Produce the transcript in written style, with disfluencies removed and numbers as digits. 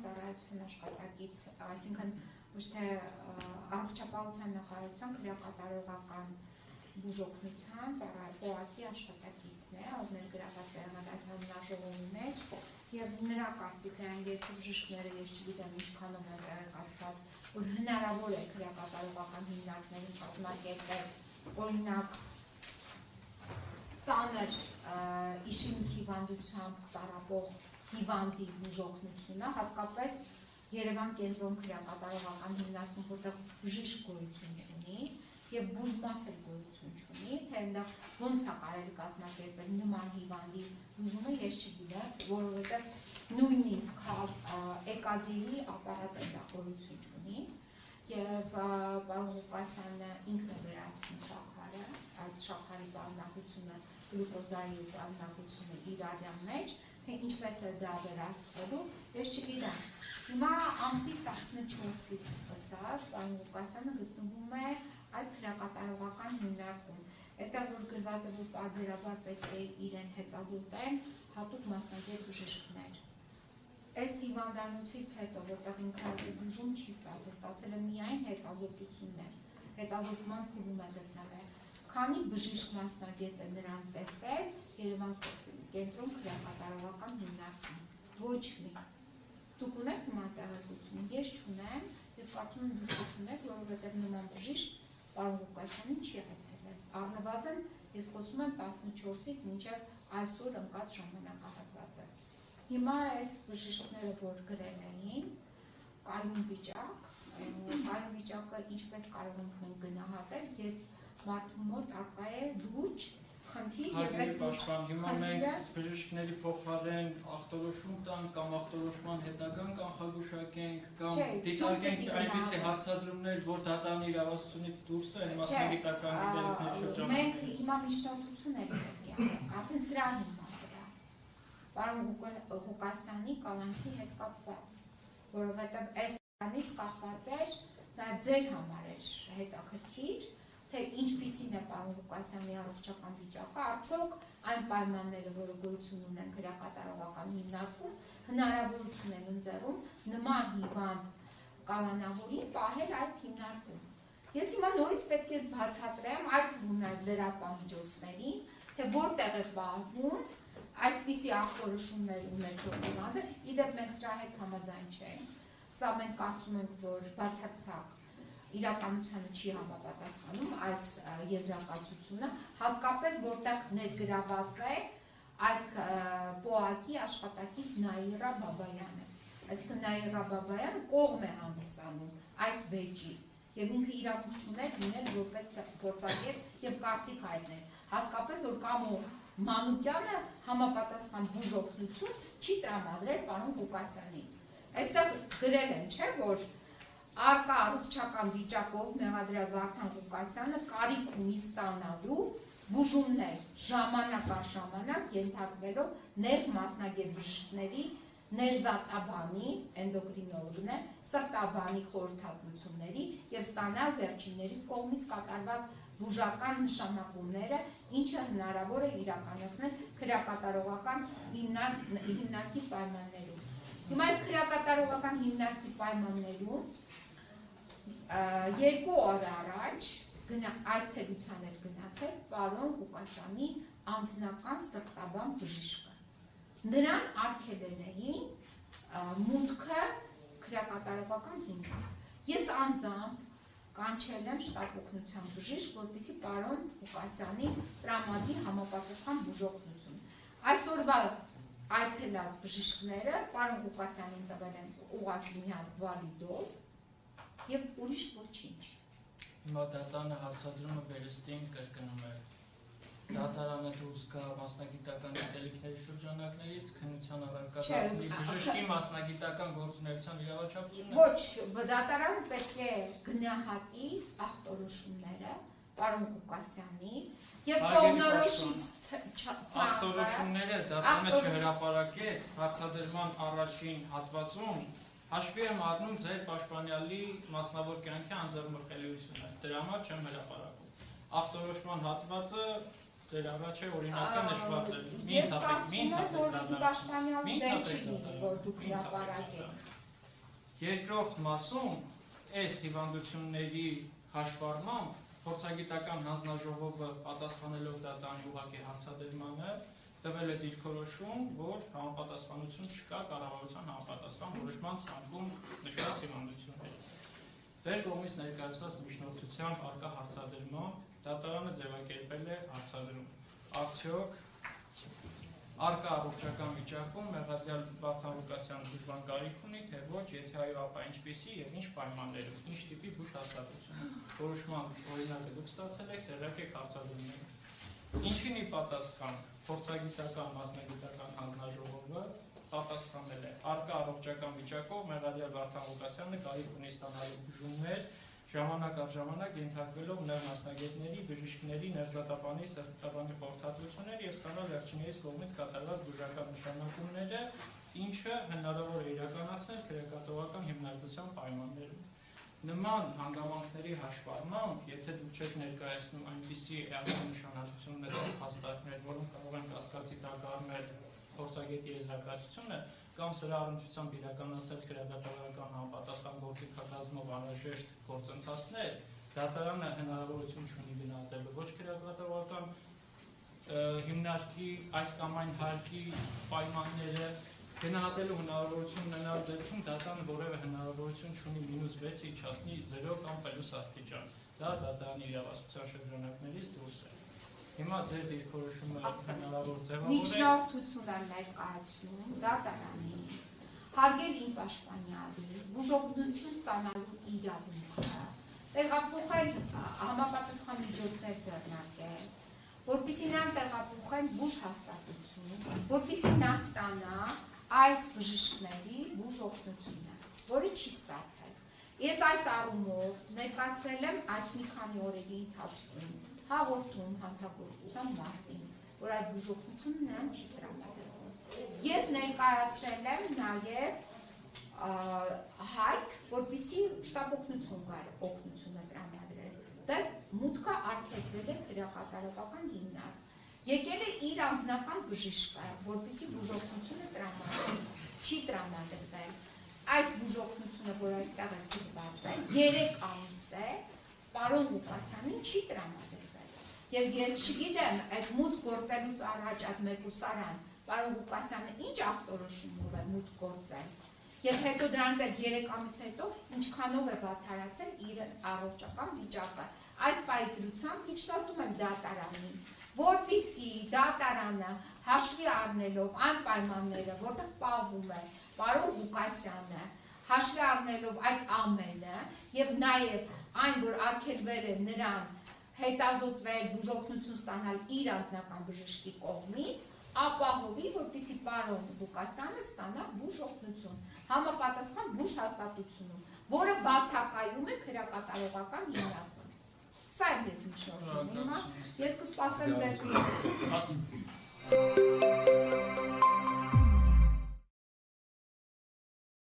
ծառայության աշխատակից, այսինքն ոչ թե առողջապահության նախարարության քրեակատարողական բուժօգնության ծառայողի աշխատակիցն է, ով ներգրաված է եղել այս հանձնաժողովի մեջ, եւ նրա կարծիքը այն երկու բժիշկները, ես չգիտեմ ինչքանով է տեղեկացված, որ հնարավոր է քրեակատարողական հիմնարկներին կազմակերպել, օրինակ ծանր իշիմիկ հիվանդությամբ տառապող հիվանդի բուժօգնությունը, հատկապես Երևան կենտրոն քրեակատարողական հիմնարկում, որտեղ բժիշկ գոյություն չունի եւ բուժմաս էլ գոյություն չունի, թե այնտեղ ոնց է կարելի կազմակերպել նման հիվանդի բուժումը, ես չգիտեմ, որովհետեւ նույնիսկ էկադերի ապարատ այնտեղ գոյություն չունի եւ պարոն Ղուկասյանը ինքն է վերահսկում շաքարը, այդ շաքարի պարունակությունը, գլյուկոզայի պարունակությունը իր արյան մեջ, թե ինչպես է դա վերահսկվելու, ես չգիտեմ։ Հիմա ամսի 14-ից սկսած պարոն Ղուկասյանը գտնվում է այդ քրեակատարողական հիմնարկում։ Այստեղ որ գրված է, որ պարբերաբար պետք է իրեն հետազոտեն հատուկ մասնագետ բժիշկներ։ Այս հիվանդանոցից հետո, որտեղ ինքը բուժում չի ստացել է միայն հետազոտություններ, հետազոտման փուլում է գտնվել։ Քանի բժիշկ մասնագետ է նրան տեսել Երևան կենտրոն քրեակատարողական հիմնարկում։ Ոչ մի։ Դուք ունեք նման տեղեկություն, ես չունեմ, ես կարծում եմ դուք չունեք, որովհետև նման բժիշկ պարոն Ղուկասյանին չի այցելել։ Առնվազն ես խոսում եմ 14-ից մինչև այսօր ընկած ժամանակահատվածը։ Հիմա այս բժիշկները, որ գրել էին, կայուն վիճակ, կայուն վիճակը ինչպես կարող ենք մենք գնահատել, երբ մարդու մոտ առկա է լուրջ խնդիր եւ այդ հիմա մենք բժիշկների փոխարեն ախտորոշում տանք կամ ախտորոշման հետագան կանխագուշակենք կամ դիտարկենք այնպիսի հարցադրումներ, որ դատարանի իրավասությունից դուրս են մասնագիտական գիտելիքների շրջանում։ Մենք հիմա միջնորդություն ենք պետք է անենք, արդեն սրա հիման վրա։ Պարոն Ղուկասյանի կալանքի հետ կապված, որովհետև այս բանից կախված էր, նաեւ ձեր համար էր հետաքրքիր, թե ինչպիսին է պարոն Ղուկասյանի առողջական վիճակը, արդյոք այն պայմանները, որը գոյություն ունեն քրեակատարողական հիմնարկում, հնարավորություն են ընձեռում նման հիվանդ կալանավորին պահել այդ հիմնարկում։ Ես հիմա նորից պետք է բացատրեմ այդ լրատվամիջոցներին, թե որտեղ է պահվում այսպիսի ախտորոշումներ ունեցող հիվանդը, իդեպ մենք սրա հետ համաձայն չենք, սա մենք կարծում ենք, որ բացարձակ իրականությանը չի համապատասխանում այս եզրակացությունը, հատկապես որտեղ ներգրաված է այդ ՊՕԱԿ-ի աշխատակից Նաիրա Բաբայանը։ Այսինքն Նաիրա Բաբայանը կողմ է հանդիսանում այս վեճի եւ ինքը իրավունք չուներ լինել որպես փորձագետ եւ կարծիք հայտնել, հատկապես որ Կամո Մանուկյանը համապատասխան բուժօգնություն չի տրամադրել պարոն Ղուկասյանին։ Այստեղ գրել են, չէ՞, որ Արկա առողջական վիճակով մեղադրյալ Վարդան Ղուկասյանը կարիք ունի ստանալու բուժումներ ժամանակ առ ժամանակ ենթարկվելով ներմասնագետ բժիշկների ներզատաբանի էնդոկրինոլոգն է սրտաբանի խորհրդատվությունների եւ ստանալ վերջիններիս կողմից կատարված բուժական նշանակումները, ինչը հնարավոր է իրականացնել քրեակատարողական հիմնարկի պայմաններում։ Հիմա այս քրեակատարողական հիմնարկի պայմաններում երկու օր առաջ այցելության էր գնացել պարոն Ղուկասյանի անձնական սրտաբան բժիշկը։ Նրան արգելել էին մուտքը քրեակատարողական հիմնարկ։ Ես անձամբ կանչել եմ շտապ օգնության բժիշկ, որպեսզի պարոն Ղուկասյանի տրամադրի համապատասխան բուժօգնություն։ Այսօրվա այցելած բժիշկները պարոն Ղուկասյանին տվել են ուղղակի միայն վալիդով եւ ուրիշ ոչինչ։ Հիմա դատարանը հարցադրումը վերստին կրկնում է։ Դատարանը դուրս գա մասնագիտական գիտելիքների շրջանակներից, քննության առարկայացնի բժշկի մասնագիտական գործունեության իրավաչափությունը։ Ոչ, դատարանը պետք է գնահատի ախտորոշումները պարոն Ղուկասյանի եւ կողմնորոշից ախտորոշումները դատարանը չհրապարակեց հարցադրման առաջին հատվածում հաշվի եմ առնում ձեր պաշտպանյալի մասնավոր կյանքի անձեռնմխելիությունը, դրա համար չեմ հրապարակում։ Ախտորոշման հատվածը ձեր առաջ է օրինակը նշված է։ Ես կարծում եմ, որ պաշտպանյալը դեր չի լինի, որ դուք հրապարակեք։ Երկրորդ մասում այս հիվանդությունների հաշվառմամբ փորձագիտական հանձնաժողովը պատասխանելով դատարանի ուղղակի հարցադրմանը տվել է դիրքորոշում, որ համապատասխանություն չկա կառավարության համապատասխան որոշման ցանկում նշված հիվանդություններից։ Ձեր կողմից ներկայացված միջնորդությամբ առկա հարցադրմամբ դատարանը ձևակերպել է հարցադրում։ Արդյոք առկա առողջական վիճակում մեղադրյալ Վարդան Ղուկասյանը բուժման կարիք ունի, թե ոչ, եթե այո, ապա ինչպիսի եւ ինչ պայմաններով, ինչ տիպի բուժ հաստատություն։ Որոշման օրինակը դուք ստացել եք, տեղյակ եք հարցադրումները։ Ինչին ի պատասխան փորձագիտական մասնագիտական հանձնաժողովը պատասխանել է առկա առողջական վիճակով մեղադրյալ Վարդան Ղուկասյանը կարիք ունի ստանալու բուժումներ, ժամանակ առ ժամանակ ենթարկվելով նոր մասնագետների, բժիշկների, ներզատապանի, սրտաբանի խորհրդատվություններ եւ ստանալ վերջինիս կողմից կատարված բուժական նշանակումները, ինչը հնարավոր է իրականացնել քրեակատողական հիմնարկության պայմաններում։ Նման հանգամանքների հաշվառմամբ, եթե դուք չեք ներկայացնում այնպիսի էական նշանակություն ունեցող փաստարկներ, որոնք կարող են կասկածի տակ առնել փորձագետի եզրակացությունը կամ սրա առնչությամբ իրականացնել քրեակատողական համապատասխան գործիքակազմով անհրաժեշտ գործընթացներ, դատարանը հնարավորություն չունի գնահատելու ոչ քրեակատողական հիմնարկի այս կամ այն հարկի պայմանները, գնահատելու հնարավորություն ունենալ դեպքում դատարանը որևէ հնարավորություն չունի -6-ը իջեցնի 0 կամ պլյուս աստիճան։ Դա դատարանի իրավասության շրջանակներից դուրս է։ Հիմա ձեր դիրքորոշումը հնարավոր ձևավորել։ Միջնորդություն է ներկայացնում դատարանի հարգելի պաշտպանյալի բուժօգնություն ստանալու իրավունքը տեղափոխել համապատասխան միջոցներ ձեռնարկել, որպեսզի նրան տեղափոխեն բուժ հաստատություն, որպեսզի նա ստանա այս բժիշկների բուժօգնությունը, որը չի ստացել։ Ես այս առումով ներկայացրել եմ այս մի քանի օրերի ընթացքում հաղորդում հանցագործության մասին, որ այդ բուժօգնությունը նրան չի տրամադրվում։ Ես ներկայացրել եմ նաև հայտ, որպեսզի շտապօգնություն գար օգնությունը տրամադրել։ Դա մուտքը արգելվել է քրեակատարողական հիմնարկ։ Եկել է իր անձնական բժիշկը, որպեսզի բուժօգնությունը տրամադրի, չի տրամադրվել։ Այս բուժօգնությունը, որ այստեղ է գրված է, 3 ամիս է, պարոն Ղուկասյանին չի տրամադրվել։ Եվ ես չգիտեմ, այդ մուտք գործելուց առաջ այդ մեկուսարան, պարոն Ղուկասյանը ինչ ախտորոշումով է մուտք գործել։ Եվ հետո դրանից այդ 3 ամիս հետո ինչքանով է վատթարացել իր առողջական վիճակը։ Այս պայքրությամբ միջնորդում եմ դատարանին, որպեսզի դատարանը հաշվի առնելով այն պայմանները, որտեղ պահվում է պարոն Ղուկասյանը, հաշվի առնելով այդ ամենը եւ նաեւ այն, որ արգելվել է նրան հետազոտվել, բուժօգնություն ստանալ իր անձնական բժշկի կողմից, ապահովի, որպեսզի պարոն Ղուկասյանը ստանա բուժօգնություն, համապատասխան բուժ հաստատությունում, որը բացակայում է քրեակատարողական հիմնարկում։ Սա է ես միջնորդում։ Հիմա ես կսպասեմ ձեր